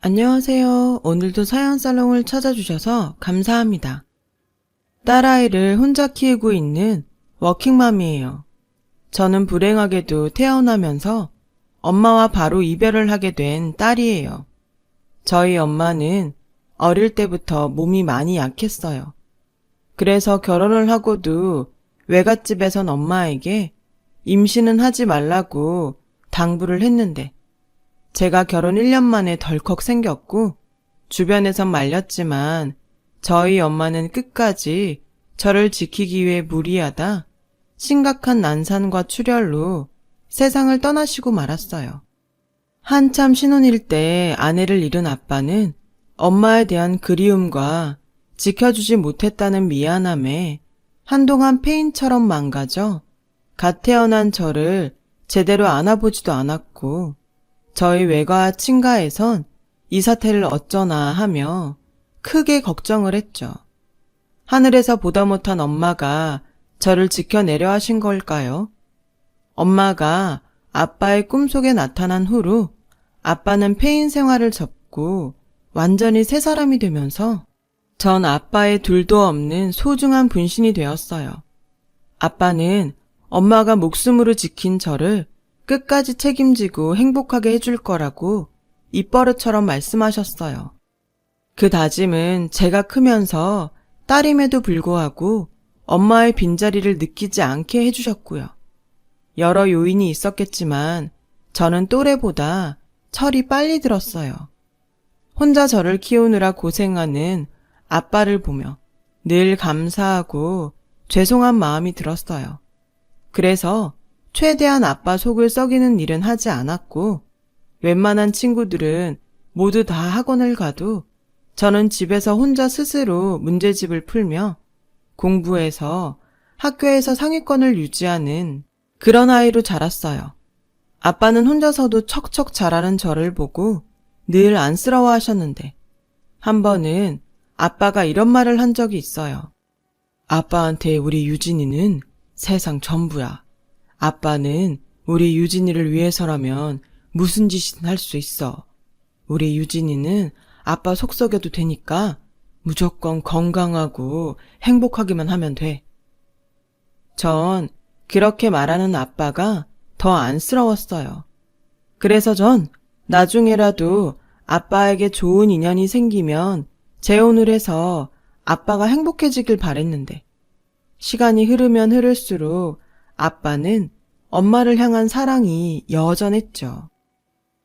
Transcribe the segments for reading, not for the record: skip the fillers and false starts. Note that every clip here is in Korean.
안녕하세요. 오늘도 사연살롱을 찾아주셔서 감사합니다. 딸아이를 혼자 키우고 있는 워킹맘이에요. 저는 불행하게도 태어나면서 엄마와 바로 이별을 하게 된 딸이에요. 저희 엄마는 어릴 때부터 몸이 많이 약했어요. 그래서 결혼을 하고도 외갓집에선 엄마에게 임신은 하지 말라고 당부를 했는데 제가 결혼 1년 만에 덜컥 생겼고 주변에선 말렸지만 저희 엄마는 끝까지 저를 지키기 위해 무리하다 심각한 난산과 출혈로 세상을 떠나시고 말았어요. 한참 신혼일 때 아내를 잃은 아빠는 엄마에 대한 그리움과 지켜주지 못했다는 미안함에 한동안 폐인처럼 망가져 갓 태어난 저를 제대로 안아보지도 않았고 저희 외가 친가에선 이 사태를 어쩌나 하며 크게 걱정을 했죠. 하늘에서 보다 못한 엄마가 저를 지켜내려 하신 걸까요? 엄마가 아빠의 꿈속에 나타난 후로 아빠는 폐인 생활을 접고 완전히 새 사람이 되면서 전 아빠의 둘도 없는 소중한 분신이 되었어요. 아빠는 엄마가 목숨으로 지킨 저를 끝까지 책임지고 행복하게 해줄 거라고 입버릇처럼 말씀하셨어요. 그 다짐은 제가 크면서 딸임에도 불구하고 엄마의 빈자리를 느끼지 않게 해주셨고요. 여러 요인이 있었겠지만 저는 또래보다 철이 빨리 들었어요. 혼자 저를 키우느라 고생하는 아빠를 보며 늘 감사하고 죄송한 마음이 들었어요. 그래서 최대한 아빠 속을 썩이는 일은 하지 않았고 웬만한 친구들은 모두 다 학원을 가도 저는 집에서 혼자 스스로 문제집을 풀며 공부해서 학교에서 상위권을 유지하는 그런 아이로 자랐어요. 아빠는 혼자서도 척척 잘하는 저를 보고 늘 안쓰러워 하셨는데 한 번은 아빠가 이런 말을 한 적이 있어요. 아빠한테 우리 유진이는 세상 전부야. 아빠는 우리 유진이를 위해서라면 무슨 짓이든 할 수 있어. 우리 유진이는 아빠 속 썩여도 되니까 무조건 건강하고 행복하기만 하면 돼. 전 그렇게 말하는 아빠가 더 안쓰러웠어요. 그래서 전 나중에라도 아빠에게 좋은 인연이 생기면 재혼을 해서 아빠가 행복해지길 바랬는데 시간이 흐르면 흐를수록 아빠는 엄마를 향한 사랑이 여전했죠.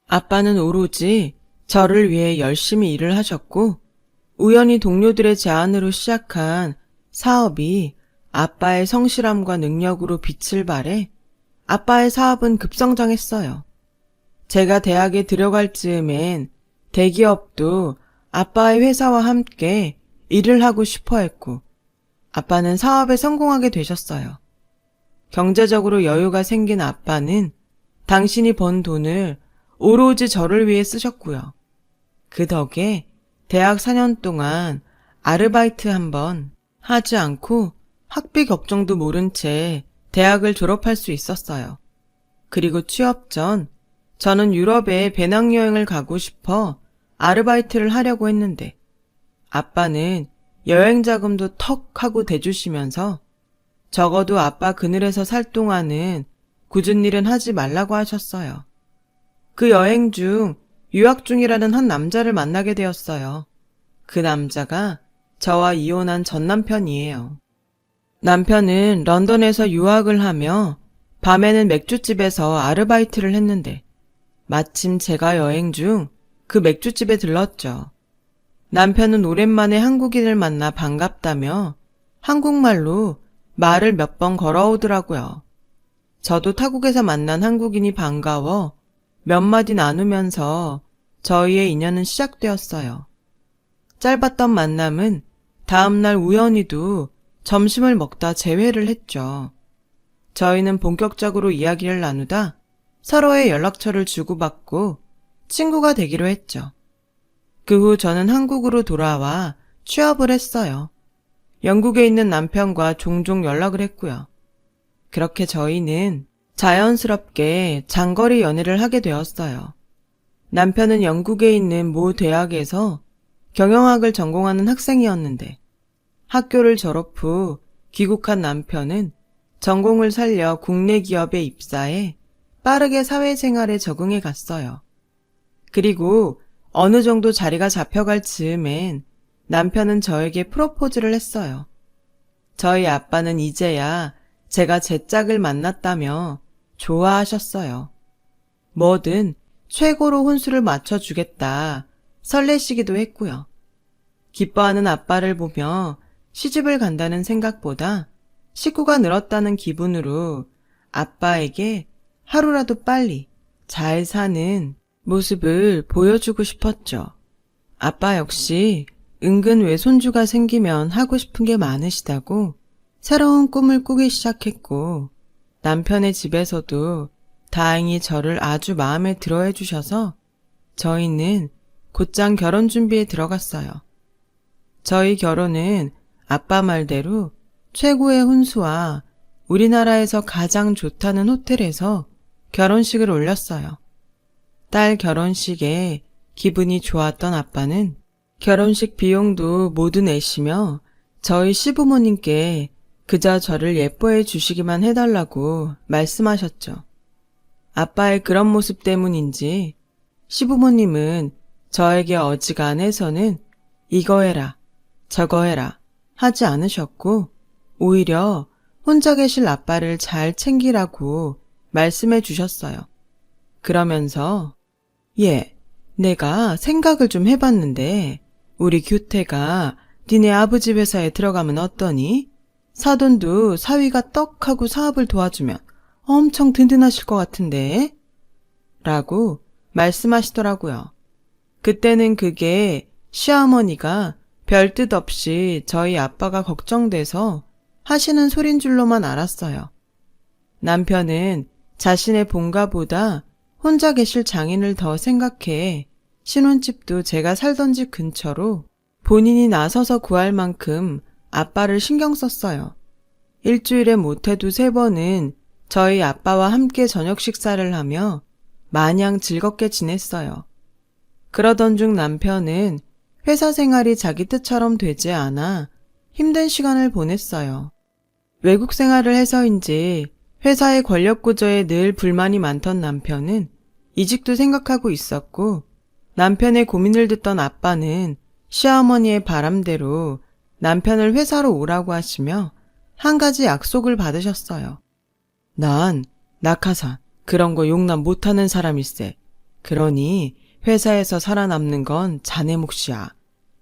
아빠는 오로지 저를 위해 열심히 일을 하셨고 우연히 동료들의 제안으로 시작한 사업이 아빠의 성실함과 능력으로 빛을 발해 아빠의 사업은 급성장했어요. 제가 대학에 들어갈 즈음엔 대기업도 아빠의 회사와 함께 일을 하고 싶어 했고 아빠는 사업에 성공하게 되셨어요. 경제적으로 여유가 생긴 아빠는 당신이 번 돈을 오로지 저를 위해 쓰셨고요. 그 덕에 대학 4년 동안 아르바이트 한번 하지 않고 학비 걱정도 모른 채 대학을 졸업할 수 있었어요. 그리고 취업 전 저는 유럽에 배낭여행을 가고 싶어 아르바이트를 하려고 했는데 아빠는 여행 자금도 턱 하고 대주시면서 적어도 아빠 그늘에서 살 동안은 굳은 일은 하지 말라고 하셨어요. 그 여행 중 유학 중이라는 한 남자를 만나게 되었어요. 그 남자가 저와 이혼한 전 남편이에요. 남편은 런던에서 유학을 하며 밤에는 맥주집에서 아르바이트를 했는데 마침 제가 여행 중 그 맥주집에 들렀죠. 남편은 오랜만에 한국인을 만나 반갑다며 한국말로 말을 몇 번 걸어오더라고요. 저도 타국에서 만난 한국인이 반가워 몇 마디 나누면서 저희의 인연은 시작되었어요. 짧았던 만남은 다음날 우연히도 점심을 먹다 재회를 했죠. 저희는 본격적으로 이야기를 나누다 서로의 연락처를 주고받고 친구가 되기로 했죠. 그 후 저는 한국으로 돌아와 취업을 했어요. 영국에 있는 남편과 종종 연락을 했고요. 그렇게 저희는 자연스럽게 장거리 연애를 하게 되었어요. 남편은 영국에 있는 모 대학에서 경영학을 전공하는 학생이었는데 학교를 졸업 후 귀국한 남편은 전공을 살려 국내 기업에 입사해 빠르게 사회생활에 적응해 갔어요. 그리고 어느 정도 자리가 잡혀갈 즈음엔 남편은 저에게 프로포즈를 했어요. 저희 아빠는 이제야 제가 제 짝을 만났다며 좋아하셨어요. 뭐든 최고로 혼수를 맞춰주겠다 설레시기도 했고요. 기뻐하는 아빠를 보며 시집을 간다는 생각보다 식구가 늘었다는 기분으로 아빠에게 하루라도 빨리 잘 사는 모습을 보여주고 싶었죠. 아빠 역시 은근 외손주가 생기면 하고 싶은 게 많으시다고 새로운 꿈을 꾸기 시작했고 남편의 집에서도 다행히 저를 아주 마음에 들어 해주셔서 저희는 곧장 결혼 준비에 들어갔어요. 저희 결혼은 아빠 말대로 최고의 혼수와 우리나라에서 가장 좋다는 호텔에서 결혼식을 올렸어요. 딸 결혼식에 기분이 좋았던 아빠는 결혼식 비용도 모두 내시며 저희 시부모님께 그저 저를 예뻐해 주시기만 해달라고 말씀하셨죠. 아빠의 그런 모습 때문인지 시부모님은 저에게 어지간해서는 이거 해라, 저거 해라 하지 않으셨고 오히려 혼자 계실 아빠를 잘 챙기라고 말씀해 주셨어요. 그러면서 내가 생각을 좀 해봤는데 우리 규태가 니네 아버지 회사에 들어가면 어떠니? 사돈도 사위가 떡하고 사업을 도와주면 엄청 든든하실 것 같은데? 라고 말씀하시더라고요. 그때는 그게 시어머니가 별뜻 없이 저희 아빠가 걱정돼서 하시는 소린 줄로만 알았어요. 남편은 자신의 본가보다 혼자 계실 장인을 더 생각해 신혼집도 제가 살던 집 근처로 본인이 나서서 구할 만큼 아빠를 신경 썼어요. 일주일에 못해도 3번은 저희 아빠와 함께 저녁 식사를 하며 마냥 즐겁게 지냈어요. 그러던 중 남편은 회사 생활이 자기 뜻처럼 되지 않아 힘든 시간을 보냈어요. 외국 생활을 해서인지 회사의 권력 구조에 늘 불만이 많던 남편은 이직도 생각하고 있었고 남편의 고민을 듣던 아빠는 시어머니의 바람대로 남편을 회사로 오라고 하시며 한 가지 약속을 받으셨어요. 난 낙하산 그런 거 용납 못하는 사람일세. 그러니 회사에서 살아남는 건 자네 몫이야.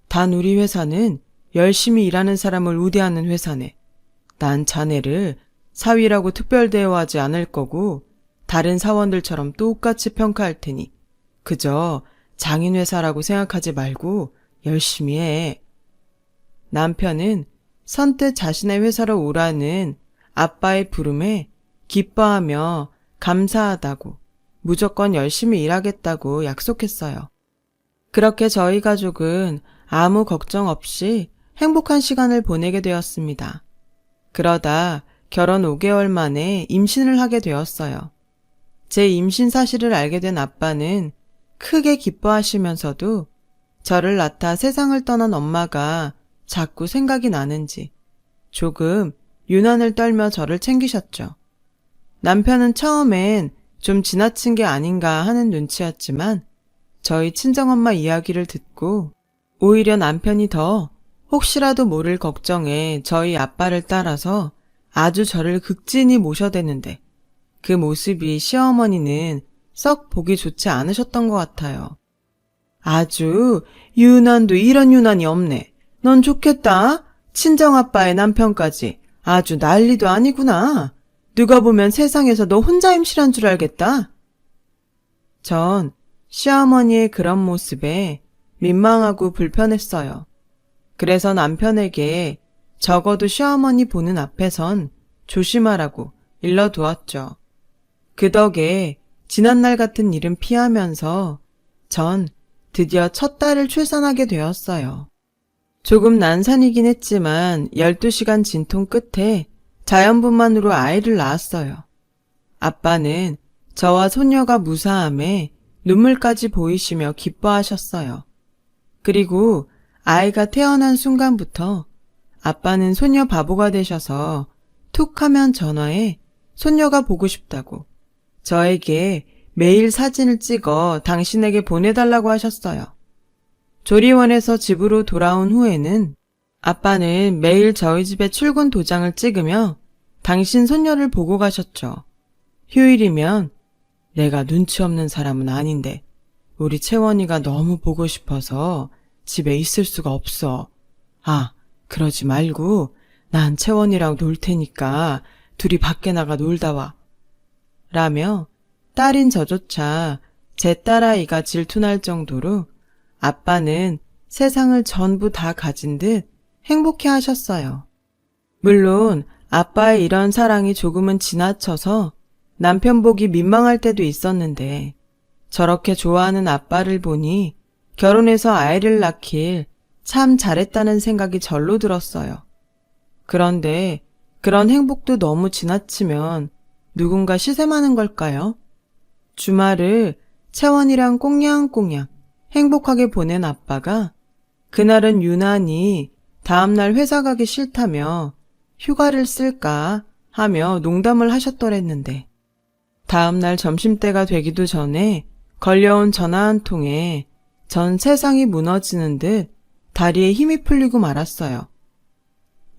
단 우리 회사는 열심히 일하는 사람을 우대하는 회사네. 난 자네를 사위라고 특별 대우하지 않을 거고 다른 사원들처럼 똑같이 평가할 테니 그저 장인회사라고 생각하지 말고 열심히 해. 남편은 선뜻 자신의 회사로 오라는 아빠의 부름에 기뻐하며 감사하다고 무조건 열심히 일하겠다고 약속했어요. 그렇게 저희 가족은 아무 걱정 없이 행복한 시간을 보내게 되었습니다. 그러다 결혼 5개월 만에 임신을 하게 되었어요. 제 임신 사실을 알게 된 아빠는 크게 기뻐하시면서도 저를 낳다 세상을 떠난 엄마가 자꾸 생각이 나는지 조금 유난을 떨며 저를 챙기셨죠. 남편은 처음엔 좀 지나친 게 아닌가 하는 눈치였지만 저희 친정엄마 이야기를 듣고 오히려 남편이 더 혹시라도 모를 걱정에 저희 아빠를 따라서 아주 저를 극진히 모셔대는데 그 모습이 시어머니는 썩 보기 좋지 않으셨던 것 같아요. 아주 유난도 이런 유난이 없네. 넌 좋겠다. 친정아빠의 남편까지 아주 난리도 아니구나. 누가 보면 세상에서 너 혼자 임신한 줄 알겠다. 전 시어머니의 그런 모습에 민망하고 불편했어요. 그래서 남편에게 적어도 시어머니 보는 앞에선 조심하라고 일러두었죠. 그 덕에 지난날 같은 일은 피하면서 전 드디어 첫 딸을 출산하게 되었어요. 조금 난산이긴 했지만 12시간 진통 끝에 자연분만으로 아이를 낳았어요. 아빠는 저와 손녀가 무사함에 눈물까지 보이시며 기뻐하셨어요. 그리고 아이가 태어난 순간부터 아빠는 손녀 바보가 되셔서 툭 하면 전화해 손녀가 보고 싶다고 저에게 매일 사진을 찍어 당신에게 보내달라고 하셨어요. 조리원에서 집으로 돌아온 후에는 아빠는 매일 저희 집에 출근 도장을 찍으며 당신 손녀를 보고 가셨죠. 휴일이면 내가 눈치 없는 사람은 아닌데 우리 채원이가 너무 보고 싶어서 집에 있을 수가 없어. 아, 그러지 말고 난 채원이랑 놀 테니까 둘이 밖에 나가 놀다 와. 라며 딸인 저조차 제 딸아이가 질투날 정도로 아빠는 세상을 전부 다 가진 듯 행복해 하셨어요. 물론 아빠의 이런 사랑이 조금은 지나쳐서 남편 보기 민망할 때도 있었는데 저렇게 좋아하는 아빠를 보니 결혼해서 아이를 낳길 참 잘했다는 생각이 절로 들었어요. 그런데 그런 행복도 너무 지나치면 누군가 시샘하는 걸까요? 주말을 채원이랑 꽁냥꽁냥 행복하게 보낸 아빠가 그날은 유난히 다음날 회사 가기 싫다며 휴가를 쓸까 하며 농담을 하셨더랬는데 다음날 점심때가 되기도 전에 걸려온 전화 한 통에 전 세상이 무너지는 듯 다리에 힘이 풀리고 말았어요.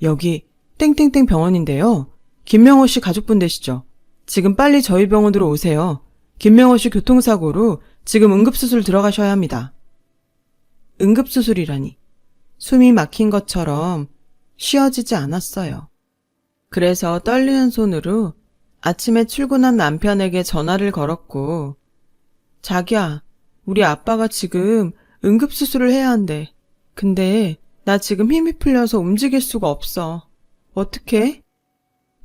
여기 땡땡땡 병원인데요. 김명호 씨 가족분 되시죠? 지금 빨리 저희 병원으로 오세요. 김명호 씨 교통사고로 지금 응급수술 들어가셔야 합니다. 응급수술이라니 숨이 막힌 것처럼 쉬어지지 않았어요. 그래서 떨리는 손으로 아침에 출근한 남편에게 전화를 걸었고 자기야, 우리 아빠가 지금 응급수술을 해야 한대. 근데 나 지금 힘이 풀려서 움직일 수가 없어. 어떡해?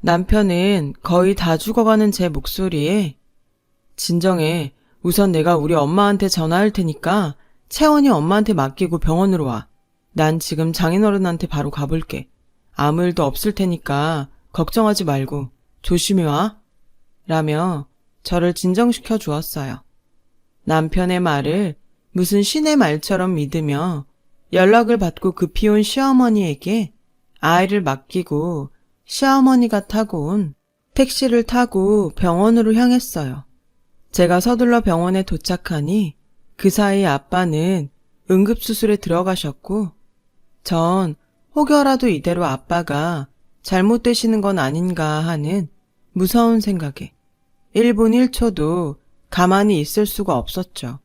남편은 거의 다 죽어가는 제 목소리에 진정해. 우선 내가 우리 엄마한테 전화할 테니까 채원이 엄마한테 맡기고 병원으로 와. 난 지금 장인어른한테 바로 가볼게. 아무 일도 없을 테니까 걱정하지 말고 조심히 와. 라며 저를 진정시켜 주었어요. 남편의 말을 무슨 신의 말처럼 믿으며 연락을 받고 급히 온 시어머니에게 아이를 맡기고 시어머니가 타고 온 택시를 타고 병원으로 향했어요. 제가 서둘러 병원에 도착하니 그 사이 아빠는 응급수술에 들어가셨고 전 혹여라도 이대로 아빠가 잘못되시는 건 아닌가 하는 무서운 생각에 1분 1초도 가만히 있을 수가 없었죠.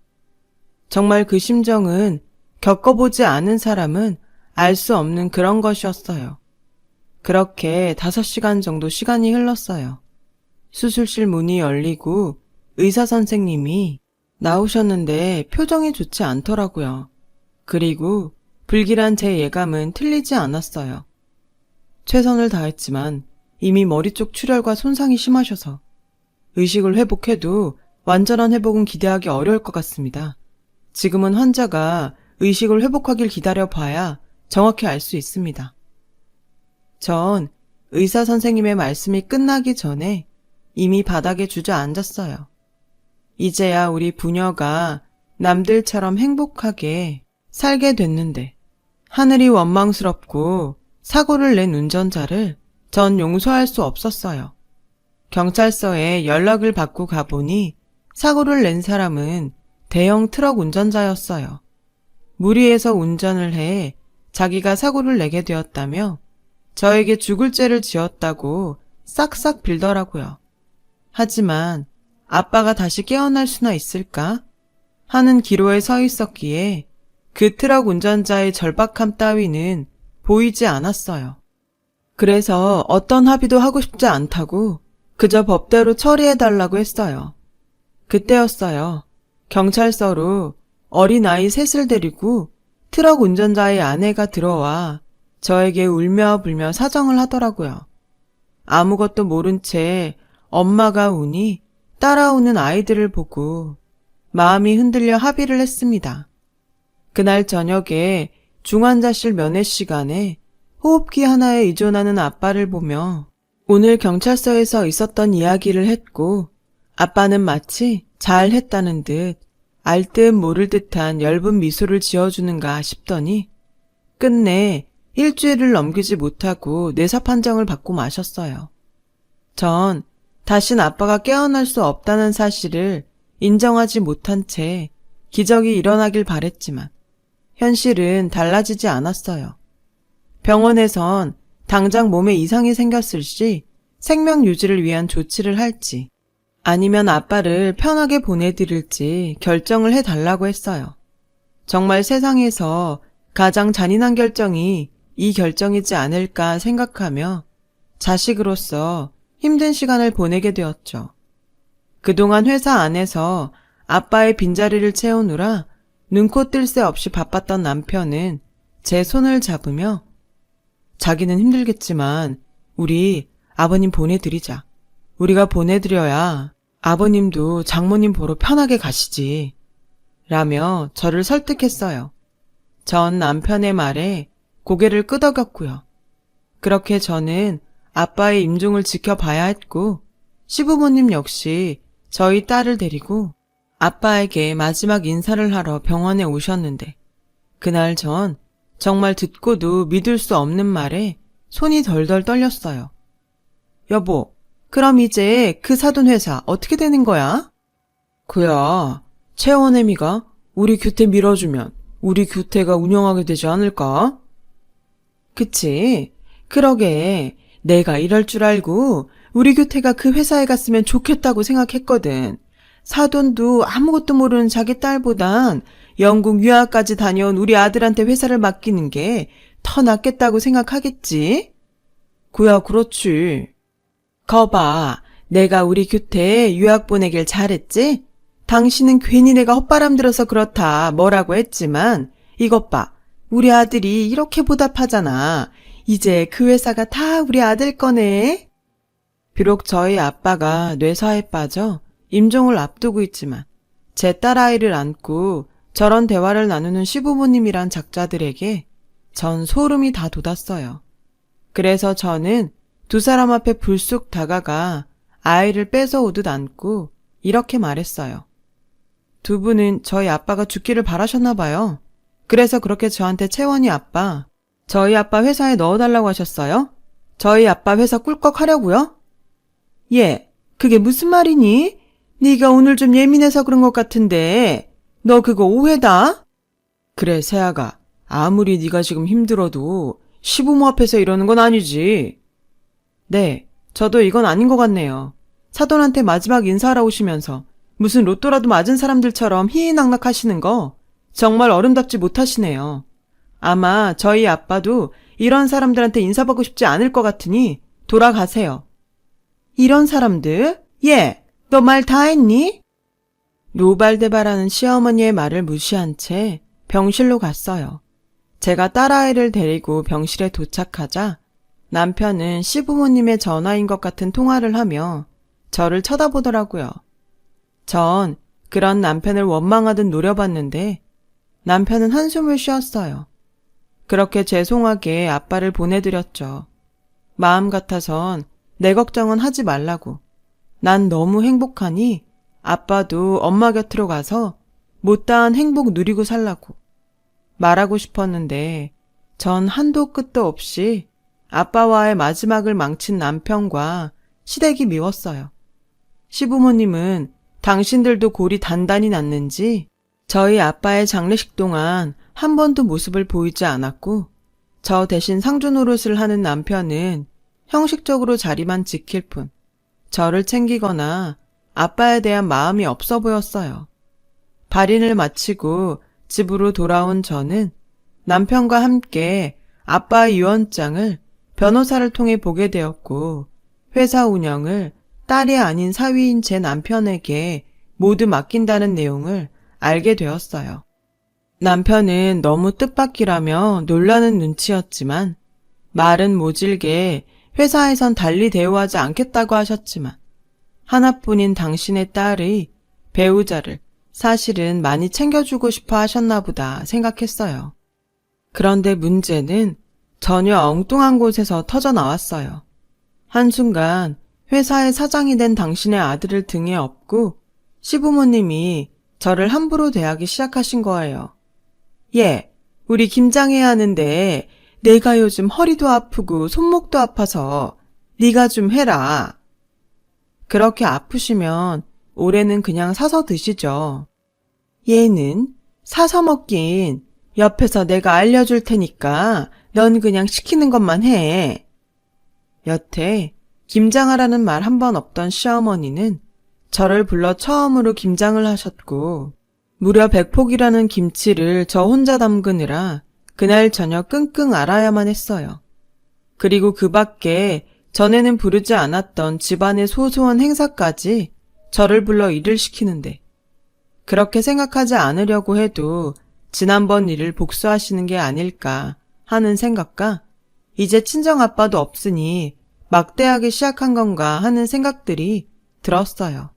정말 그 심정은 겪어보지 않은 사람은 알 수 없는 그런 것이었어요. 그렇게 5시간 정도 시간이 흘렀어요. 수술실 문이 열리고 의사 선생님이 나오셨는데 표정이 좋지 않더라고요. 그리고 불길한 제 예감은 틀리지 않았어요. 최선을 다했지만 이미 머리 쪽 출혈과 손상이 심하셔서 의식을 회복해도 완전한 회복은 기대하기 어려울 것 같습니다. 지금은 환자가 의식을 회복하길 기다려봐야 정확히 알 수 있습니다. 전 의사 선생님의 말씀이 끝나기 전에 이미 바닥에 주저앉았어요. 이제야 우리 부녀가 남들처럼 행복하게 살게 됐는데 하늘이 원망스럽고 사고를 낸 운전자를 전 용서할 수 없었어요. 경찰서에 연락을 받고 가보니 사고를 낸 사람은 대형 트럭 운전자였어요. 무리해서 운전을 해 자기가 사고를 내게 되었다며 저에게 죽을 죄를 지었다고 싹싹 빌더라고요. 하지만 아빠가 다시 깨어날 수나 있을까? 하는 기로에 서 있었기에 그 트럭 운전자의 절박함 따위는 보이지 않았어요. 그래서 어떤 합의도 하고 싶지 않다고 그저 법대로 처리해달라고 했어요. 그때였어요. 경찰서로 어린아이 셋을 데리고 트럭 운전자의 아내가 들어와 저에게 울며 불며 사정을 하더라고요. 아무것도 모른 채 엄마가 우니 따라오는 아이들을 보고 마음이 흔들려 합의를 했습니다. 그날 저녁에 중환자실 면회 시간에 호흡기 하나에 의존하는 아빠를 보며 오늘 경찰서에서 있었던 이야기를 했고 아빠는 마치 잘했다는 듯 알 듯 모를 듯한 엷은 미소를 지어주는가 싶더니 끝내 일주일을 넘기지 못하고 뇌사 판정을 받고 마셨어요. 전 다신 아빠가 깨어날 수 없다는 사실을 인정하지 못한 채 기적이 일어나길 바랬지만 현실은 달라지지 않았어요. 병원에선 당장 몸에 이상이 생겼을 시 생명 유지를 위한 조치를 할지 아니면 아빠를 편하게 보내드릴지 결정을 해달라고 했어요. 정말 세상에서 가장 잔인한 결정이 이 결정이지 않을까 생각하며 자식으로서 힘든 시간을 보내게 되었죠. 그동안 회사 안에서 아빠의 빈자리를 채우느라 눈코 뜰 새 없이 바빴던 남편은 제 손을 잡으며 자기는 힘들겠지만 우리 아버님 보내드리자. 우리가 보내드려야 아버님도 장모님 보러 편하게 가시지. 라며 저를 설득했어요. 전 남편의 말에 고개를 끄덕였고요. 그렇게 저는 아빠의 임종을 지켜봐야 했고 시부모님 역시 저희 딸을 데리고 아빠에게 마지막 인사를 하러 병원에 오셨는데 그날 전 정말 듣고도 믿을 수 없는 말에 손이 덜덜 떨렸어요. 여보, 그럼 이제 그 사돈 회사 어떻게 되는 거야? 그야, 채원애미가 우리 규태 밀어주면 우리 규태가 운영하게 되지 않을까? 그치? 그러게, 내가 이럴 줄 알고 우리 규태가 그 회사에 갔으면 좋겠다고 생각했거든. 사돈도 아무것도 모르는 자기 딸보단 영국 유학까지 다녀온 우리 아들한테 회사를 맡기는 게 더 낫겠다고 생각하겠지? 그야 그렇지. 거봐, 내가 우리 규태 유학 보내길 잘했지? 당신은 괜히 내가 헛바람 들어서 그렇다 뭐라고 했지만 이것 봐, 우리 아들이 이렇게 보답하잖아. 이제 그 회사가 다 우리 아들 거네. 비록 저희 아빠가 뇌사에 빠져 임종을 앞두고 있지만 제 딸아이를 안고 저런 대화를 나누는 시부모님이란 작자들에게 전 소름이 다 돋았어요. 그래서 저는 두 사람 앞에 불쑥 다가가 아이를 뺏어오듯 안고 이렇게 말했어요. 두 분은 저희 아빠가 죽기를 바라셨나 봐요. 그래서 그렇게 저한테 채원이 아빠, 저희 아빠 회사에 넣어달라고 하셨어요? 저희 아빠 회사 꿀꺽 하려고요? 예, 그게 무슨 말이니? 네가 오늘 좀 예민해서 그런 것 같은데 너 그거 오해다? 그래, 세아가. 아무리 네가 지금 힘들어도 시부모 앞에서 이러는 건 아니지. 네, 저도 이건 아닌 것 같네요. 사돈한테 마지막 인사하러 오시면서 무슨 로또라도 맞은 사람들처럼 희희낙낙 하시는 거 정말 어른답지 못하시네요. 아마 저희 아빠도 이런 사람들한테 인사받고 싶지 않을 것 같으니 돌아가세요. 이런 사람들? 예, 너 말 다 했니? 노발대발하는 시어머니의 말을 무시한 채 병실로 갔어요. 제가 딸아이를 데리고 병실에 도착하자 남편은 시부모님의 전화인 것 같은 통화를 하며 저를 쳐다보더라고요. 전 그런 남편을 원망하듯 노려봤는데 남편은 한숨을 쉬었어요. 그렇게 죄송하게 아빠를 보내드렸죠. 마음 같아선 내 걱정은 하지 말라고. 난 너무 행복하니 아빠도 엄마 곁으로 가서 못다한 행복 누리고 살라고. 말하고 싶었는데 전 한도 끝도 없이 아빠와의 마지막을 망친 남편과 시댁이 미웠어요. 시부모님은 당신들도 골이 단단히 났는지 저희 아빠의 장례식 동안 한 번도 모습을 보이지 않았고 저 대신 상주 노릇을 하는 남편은 형식적으로 자리만 지킬 뿐 저를 챙기거나 아빠에 대한 마음이 없어 보였어요. 발인을 마치고 집으로 돌아온 저는 남편과 함께 아빠의 유언장을 변호사를 통해 보게 되었고 회사 운영을 딸이 아닌 사위인 제 남편에게 모두 맡긴다는 내용을 알게 되었어요. 남편은 너무 뜻밖이라며 놀라는 눈치였지만 말은 모질게 회사에선 달리 대우하지 않겠다고 하셨지만 하나뿐인 당신의 딸의 배우자를 사실은 많이 챙겨주고 싶어 하셨나 보다 생각했어요. 그런데 문제는 전혀 엉뚱한 곳에서 터져 나왔어요. 한순간 회사의 사장이 된 당신의 아들을 등에 업고 시부모님이 저를 함부로 대하기 시작하신 거예요. 예, 우리 김장해야 하는데 내가 요즘 허리도 아프고 손목도 아파서 네가 좀 해라. 그렇게 아프시면 올해는 그냥 사서 드시죠. 얘는 사서 먹긴 옆에서 내가 알려줄 테니까 넌 그냥 시키는 것만 해. 여태 김장하라는 말 한 번 없던 시어머니는 저를 불러 처음으로 김장을 하셨고 무려 100폭이라는 김치를 저 혼자 담그느라 그날 저녁 끙끙 앓아야만 했어요. 그리고 그 밖에 전에는 부르지 않았던 집안의 소소한 행사까지 저를 불러 일을 시키는데 그렇게 생각하지 않으려고 해도 지난번 일을 복수하시는 게 아닐까 하는 생각과 이제 친정아빠도 없으니 막대하기 시작한 건가 하는 생각들이 들었어요.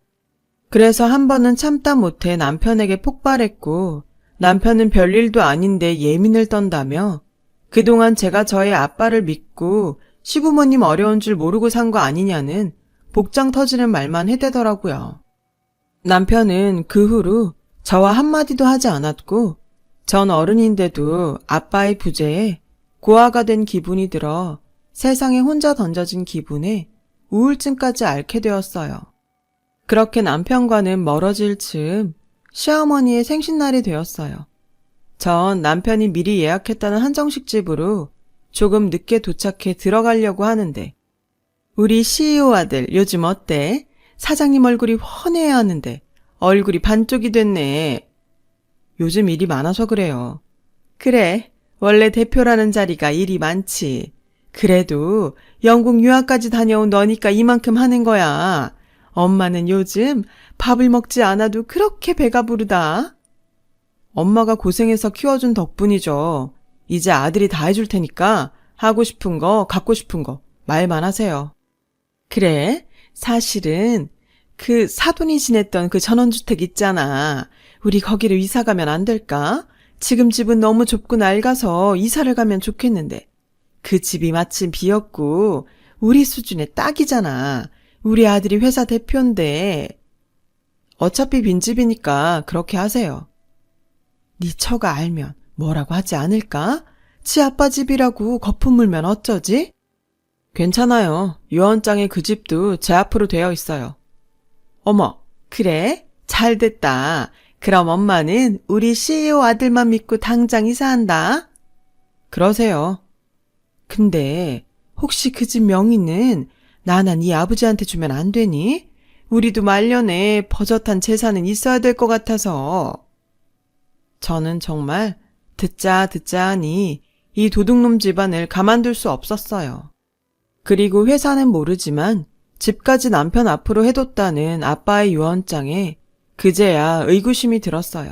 그래서 한 번은 참다 못해 남편에게 폭발했고 남편은 별일도 아닌데 예민을 떤다며 그동안 제가 저의 아빠를 믿고 시부모님 어려운 줄 모르고 산 거 아니냐는 복장 터지는 말만 해대더라고요. 남편은 그 후로 저와 한마디도 하지 않았고 전 어른인데도 아빠의 부재에 고아가 된 기분이 들어 세상에 혼자 던져진 기분에 우울증까지 앓게 되었어요. 그렇게 남편과는 멀어질 즈음 시어머니의 생신날이 되었어요. 전 남편이 미리 예약했다는 한정식 집으로 조금 늦게 도착해 들어가려고 하는데 우리 CEO 아들 요즘 어때? 사장님 얼굴이 훤해야 하는데 얼굴이 반쪽이 됐네. 요즘 일이 많아서 그래요. 그래, 원래 대표라는 자리가 일이 많지. 그래도 영국 유학까지 다녀온 너니까 이만큼 하는 거야. 엄마는 요즘 밥을 먹지 않아도 그렇게 배가 부르다. 엄마가 고생해서 키워준 덕분이죠. 이제 아들이 다 해줄 테니까 하고 싶은 거, 갖고 싶은 거 말만 하세요. 그래, 사실은 그 사돈이 지냈던 그 전원주택 있잖아. 우리 거기를 이사 가면 안 될까? 지금 집은 너무 좁고 낡아서 이사를 가면 좋겠는데. 그 집이 마침 비었고 우리 수준에 딱이잖아. 우리 아들이 회사 대표인데. 어차피 빈집이니까 그렇게 하세요. 네 처가 알면 뭐라고 하지 않을까? 지 아빠 집이라고 거품 물면 어쩌지? 괜찮아요. 유언장에 그 집도 제 앞으로 되어 있어요. 어머, 그래? 잘 됐다. 그럼 엄마는 우리 CEO 아들만 믿고 당장 이사한다. 그러세요. 근데 혹시 그 집 명의는 나나 네 아버지한테 주면 안 되니? 우리도 말년에 버젓한 재산은 있어야 될 것 같아서. 저는 정말 듣자 하니 이 도둑놈 집안을 가만둘 수 없었어요. 그리고 회사는 모르지만 집까지 남편 앞으로 해뒀다는 아빠의 유언장에 그제야 의구심이 들었어요.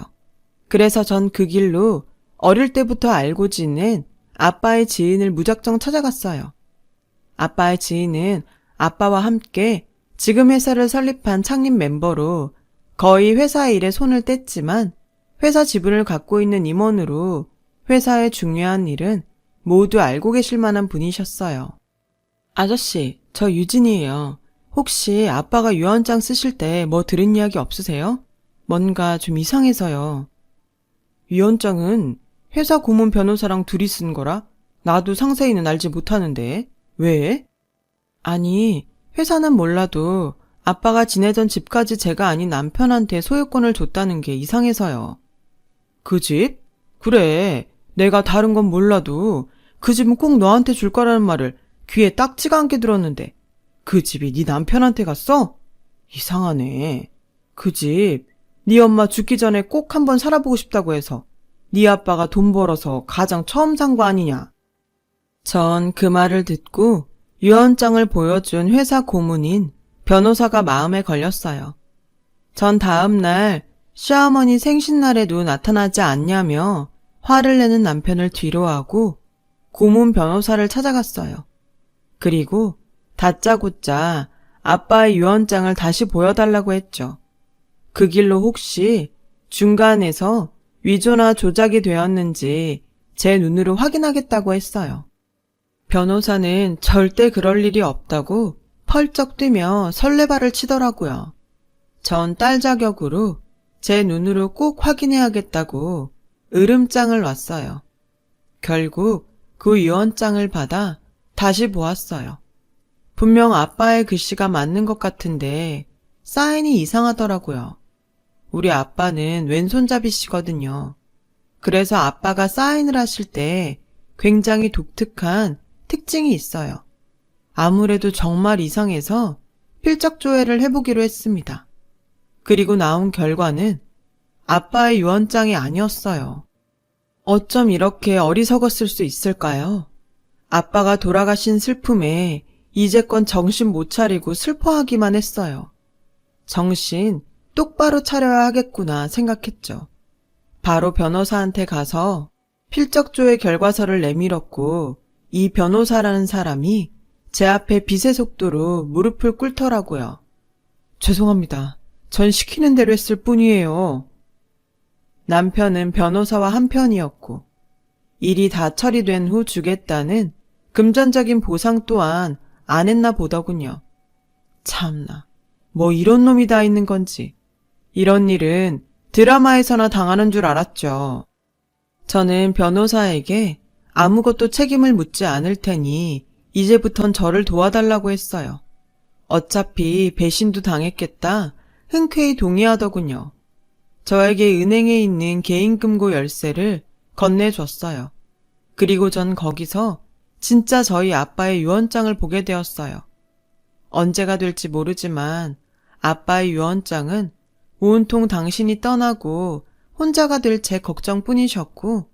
그래서 전 그 길로 어릴 때부터 알고 지낸 아빠의 지인을 무작정 찾아갔어요. 아빠의 지인은 아빠와 함께 지금 회사를 설립한 창립 멤버로 거의 회사 일에 손을 뗐지만 회사 지분을 갖고 있는 임원으로 회사의 중요한 일은 모두 알고 계실 만한 분이셨어요. 아저씨, 저 유진이에요. 혹시 아빠가 유언장 쓰실 때 뭐 들은 이야기 없으세요? 뭔가 좀 이상해서요. 유언장은 회사 고문 변호사랑 둘이 쓴 거라 나도 상세히는 알지 못하는데 왜? 아니, 회사는 몰라도 아빠가 지내던 집까지 제가 아닌 남편한테 소유권을 줬다는 게 이상해서요. 그 집? 그래, 내가 다른 건 몰라도 그 집은 꼭 너한테 줄 거라는 말을 귀에 딱지가 않게 들었는데 그 집이 네 남편한테 갔어? 이상하네. 그 집, 네 엄마 죽기 전에 꼭 한번 살아보고 싶다고 해서 네 아빠가 돈 벌어서 가장 처음 산 거 아니냐. 전 그 말을 듣고 유언장을 보여준 회사 고문인 변호사가 마음에 걸렸어요. 전 다음 날 시어머니 생신날에도 나타나지 않냐며 화를 내는 남편을 뒤로하고 고문 변호사를 찾아갔어요. 그리고 다짜고짜 아빠의 유언장을 다시 보여달라고 했죠. 그 길로 혹시 중간에서 위조나 조작이 되었는지 제 눈으로 확인하겠다고 했어요. 변호사는 절대 그럴 일이 없다고 펄쩍 뛰며 설레발을 치더라고요. 전 딸 자격으로 제 눈으로 꼭 확인해야겠다고 으름장을 놨어요. 결국 그 유언장을 받아 다시 보았어요. 분명 아빠의 글씨가 맞는 것 같은데 사인이 이상하더라고요. 우리 아빠는 왼손잡이시거든요. 그래서 아빠가 사인을 하실 때 굉장히 독특한 특징이 있어요. 아무래도 정말 이상해서 필적 조회를 해보기로 했습니다. 그리고 나온 결과는 아빠의 유언장이 아니었어요. 어쩜 이렇게 어리석었을 수 있을까요? 아빠가 돌아가신 슬픔에 이제껏 정신 못 차리고 슬퍼하기만 했어요. 정신 똑바로 차려야 하겠구나 생각했죠. 바로 변호사한테 가서 필적조회 결과서를 내밀었고 이 변호사라는 사람이 제 앞에 빛의 속도로 무릎을 꿇더라고요. 죄송합니다. 전 시키는 대로 했을 뿐이에요. 남편은 변호사와 한편이었고 일이 다 처리된 후 주겠다는 금전적인 보상 또한 안 했나 보더군요. 참나, 뭐 이런 놈이 다 있는 건지. 이런 일은 드라마에서나 당하는 줄 알았죠. 저는 변호사에게 아무것도 책임을 묻지 않을 테니 이제부턴 저를 도와달라고 했어요. 어차피 배신도 당했겠다 흔쾌히 동의하더군요. 저에게 은행에 있는 개인금고 열쇠를 건네줬어요. 그리고 전 거기서 진짜 저희 아빠의 유언장을 보게 되었어요. 언제가 될지 모르지만 아빠의 유언장은 온통 당신이 떠나고 혼자가 될 제 걱정뿐이셨고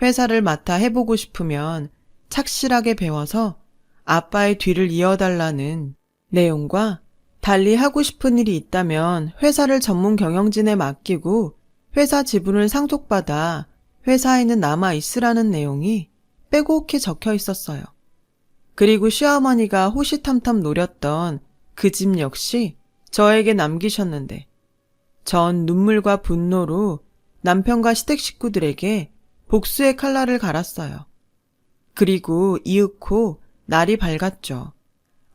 회사를 맡아 해보고 싶으면 착실하게 배워서 아빠의 뒤를 이어달라는 내용과 달리 하고 싶은 일이 있다면 회사를 전문 경영진에 맡기고 회사 지분을 상속받아 회사에는 남아 있으라는 내용이 빼곡히 적혀 있었어요. 그리고 시어머니가 호시탐탐 노렸던 그 집 역시 저에게 남기셨는데 전 눈물과 분노로 남편과 시댁 식구들에게 복수의 칼날을 갈았어요. 그리고 이윽고 날이 밝았죠.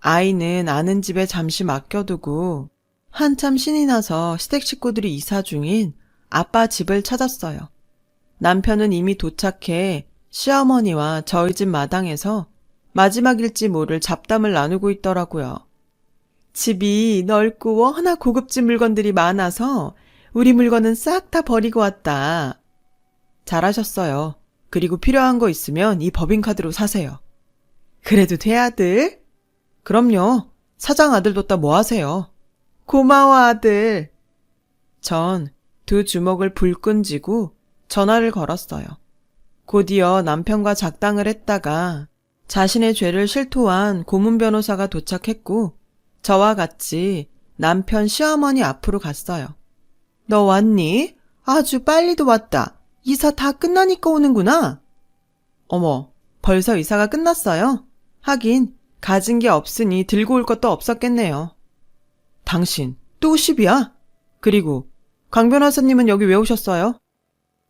아이는 아는 집에 잠시 맡겨두고 한참 신이 나서 시댁 식구들이 이사 중인 아빠 집을 찾았어요. 남편은 이미 도착해 시어머니와 저희 집 마당에서 마지막일지 모를 잡담을 나누고 있더라고요. 집이 넓고 워낙 고급진 물건들이 많아서 우리 물건은 싹 다 버리고 왔다. 잘하셨어요. 그리고 필요한 거 있으면 이 법인카드로 사세요. 그래도 돼, 아들? 그럼요. 사장 아들 뒀다 뭐 하세요? 고마워, 아들. 전 두 주먹을 불끈 쥐고 전화를 걸었어요. 곧이어 남편과 작당을 했다가 자신의 죄를 실토한 고문 변호사가 도착했고 저와 같이 남편 시어머니 앞으로 갔어요. 너 왔니? 아주 빨리도 왔다. 이사 다 끝나니까 오는구나. 어머, 벌써 이사가 끝났어요? 하긴 가진 게 없으니 들고 올 것도 없었겠네요. 당신 또 시비야? 그리고 강 변호사님은 여기 왜 오셨어요?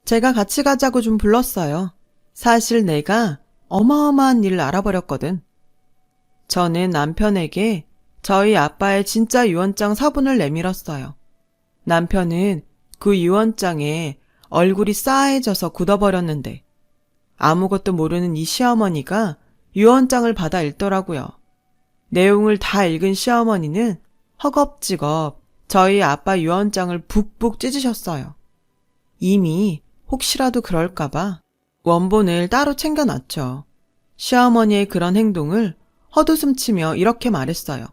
제가 같이 가자고 좀 불렀어요. 사실 내가 어마어마한 일을 알아버렸거든. 저는 남편에게 저희 아빠의 진짜 유언장 사본을 내밀었어요. 남편은 그 유언장에 얼굴이 싸해져서 굳어버렸는데 아무것도 모르는 이 시어머니가 유언장을 받아 읽더라고요. 내용을 다 읽은 시어머니는 허겁지겁 저희 아빠 유언장을 북북 찢으셨어요. 이미 혹시라도 그럴까봐 원본을 따로 챙겨놨죠. 시어머니의 그런 행동을 헛웃음치며 이렇게 말했어요.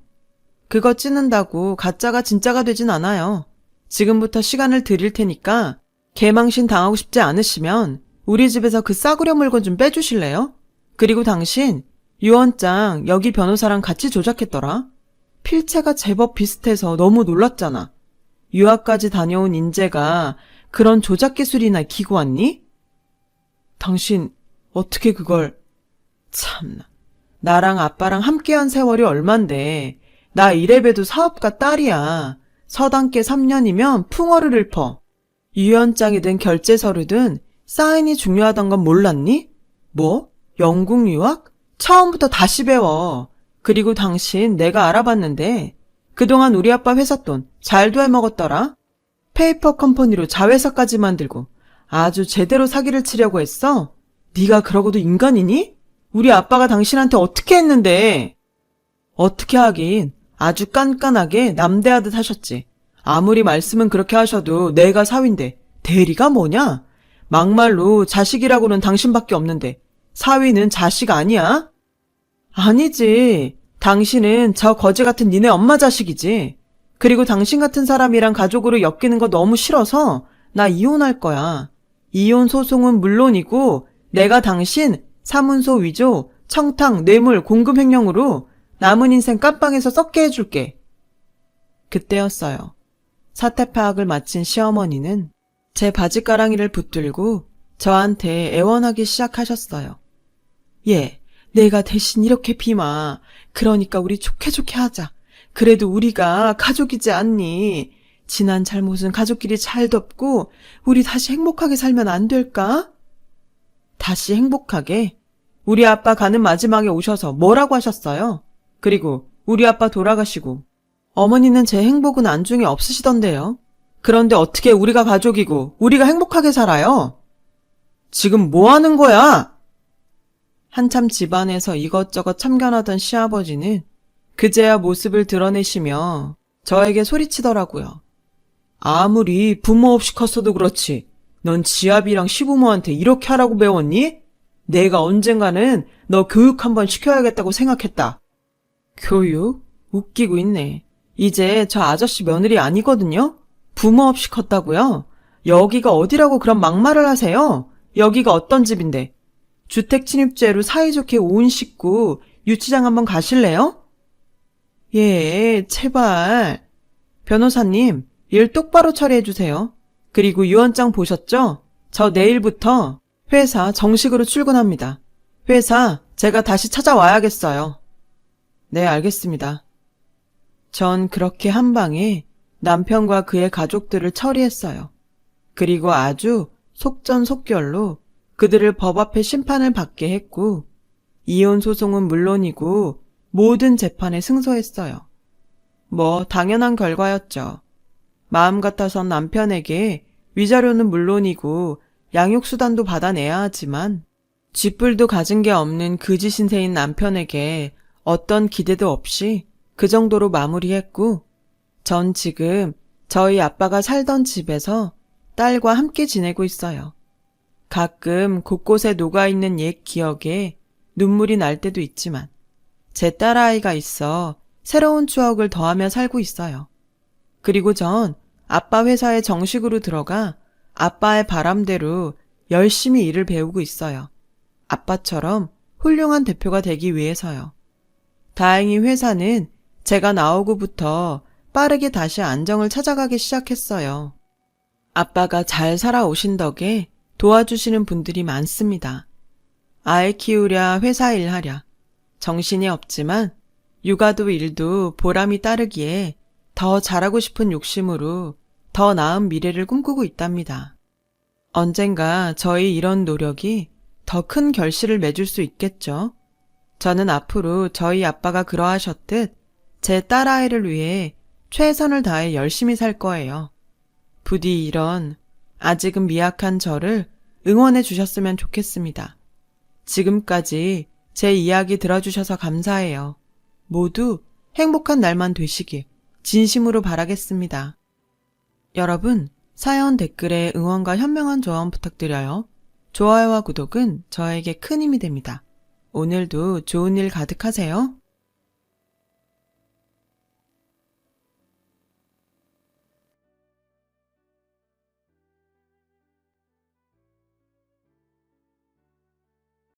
그거 찢는다고 가짜가 진짜가 되진 않아요. 지금부터 시간을 드릴 테니까 개망신 당하고 싶지 않으시면 우리 집에서 그 싸구려 물건 좀 빼주실래요? 그리고 당신 유언장 여기 변호사랑 같이 조작했더라. 필체가 제법 비슷해서 너무 놀랐잖아. 유학까지 다녀온 인재가 그런 조작 기술이나 기고 왔니? 당신 어떻게 그걸... 참나. 나랑 아빠랑 함께한 세월이 얼만데 나 이래봬도 사업가 딸이야. 서당계 3년이면 풍어를 읊어. 유언장이든 결제서류든 사인이 중요하단 건 몰랐니? 뭐? 영국 유학? 처음부터 다시 배워. 그리고 당신 내가 알아봤는데 그동안 우리 아빠 회사 돈 잘도 해먹었더라. 페이퍼 컴퍼니로 자회사까지 만들고 아주 제대로 사기를 치려고 했어? 네가 그러고도 인간이니? 우리 아빠가 당신한테 어떻게 했는데? 어떻게 하긴 아주 깐깐하게 남대하듯 하셨지. 아무리 말씀은 그렇게 하셔도 내가 사위인데 대리가 뭐냐? 막말로 자식이라고는 당신밖에 없는데 사위는 자식 아니야? 아니지. 당신은 저 거지 같은 니네 엄마 자식이지. 그리고 당신 같은 사람이랑 가족으로 엮이는 거 너무 싫어서 나 이혼할 거야. 이혼 소송은 물론이고 내가 당신 사문서 위조, 청탁, 뇌물, 공금 횡령으로 남은 인생 깜빵에서 썩게 해줄게. 그때였어요. 사태 파악을 마친 시어머니는 제 바지가랑이를 붙들고 저한테 애원하기 시작하셨어요. 예, 내가 대신 이렇게 비마. 그러니까 우리 좋게 하자. 그래도 우리가 가족이지 않니? 지난 잘못은 가족끼리 잘 덮고 우리 다시 행복하게 살면 안 될까? 다시 행복하게? 우리 아빠 가는 마지막에 오셔서 뭐라고 하셨어요? 그리고 우리 아빠 돌아가시고 어머니는 제 행복은 안중에 없으시던데요. 그런데 어떻게 우리가 가족이고 우리가 행복하게 살아요? 지금 뭐 하는 거야? 한참 집안에서 이것저것 참견하던 시아버지는 그제야 모습을 드러내시며 저에게 소리치더라고요. 아무리 부모 없이 컸어도 그렇지. 넌 지아비랑 시부모한테 이렇게 하라고 배웠니? 내가 언젠가는 너 교육 한번 시켜야겠다고 생각했다. 교육? 웃기고 있네. 이제 저 아저씨 며느리 아니거든요? 부모 없이 컸다고요? 여기가 어디라고 그런 막말을 하세요? 여기가 어떤 집인데? 주택 침입죄로 사이좋게 오은 식구 유치장 한번 가실래요? 예, 제발. 변호사님, 일 똑바로 처리해주세요. 그리고 유언장 보셨죠? 저 내일부터 회사 정식으로 출근합니다. 회사 제가 다시 찾아와야겠어요. 네, 알겠습니다. 전 그렇게 한 방에 남편과 그의 가족들을 처리했어요. 그리고 아주 속전속결로 그들을 법 앞에 심판을 받게 했고 이혼 소송은 물론이고 모든 재판에 승소했어요. 뭐 당연한 결과였죠. 마음 같아선 남편에게 위자료는 물론이고 양육수단도 받아내야 하지만 쥐뿔도 가진 게 없는 그지 신세인 남편에게 어떤 기대도 없이 그 정도로 마무리했고 전 지금 저희 아빠가 살던 집에서 딸과 함께 지내고 있어요. 가끔 곳곳에 녹아있는 옛 기억에 눈물이 날 때도 있지만 제 딸아이가 있어 새로운 추억을 더하며 살고 있어요. 그리고 전 아빠 회사에 정식으로 들어가 아빠의 바람대로 열심히 일을 배우고 있어요. 아빠처럼 훌륭한 대표가 되기 위해서요. 다행히 회사는 제가 나오고부터 빠르게 다시 안정을 찾아가기 시작했어요. 아빠가 잘 살아오신 덕에 도와주시는 분들이 많습니다. 아이 키우랴 회사 일하랴. 정신이 없지만 육아도 일도 보람이 따르기에 더 잘하고 싶은 욕심으로 더 나은 미래를 꿈꾸고 있답니다. 언젠가 저희 이런 노력이 더 큰 결실을 맺을 수 있겠죠. 저는 앞으로 저희 아빠가 그러하셨듯 제 딸아이를 위해 최선을 다해 열심히 살 거예요. 부디 이런 아직은 미약한 저를 응원해 주셨으면 좋겠습니다. 지금까지 제 이야기 들어주셔서 감사해요. 모두 행복한 날만 되시길 진심으로 바라겠습니다. 여러분, 사연 댓글에 응원과 현명한 조언 부탁드려요. 좋아요와 구독은 저에게 큰 힘이 됩니다. 오늘도 좋은 일 가득하세요.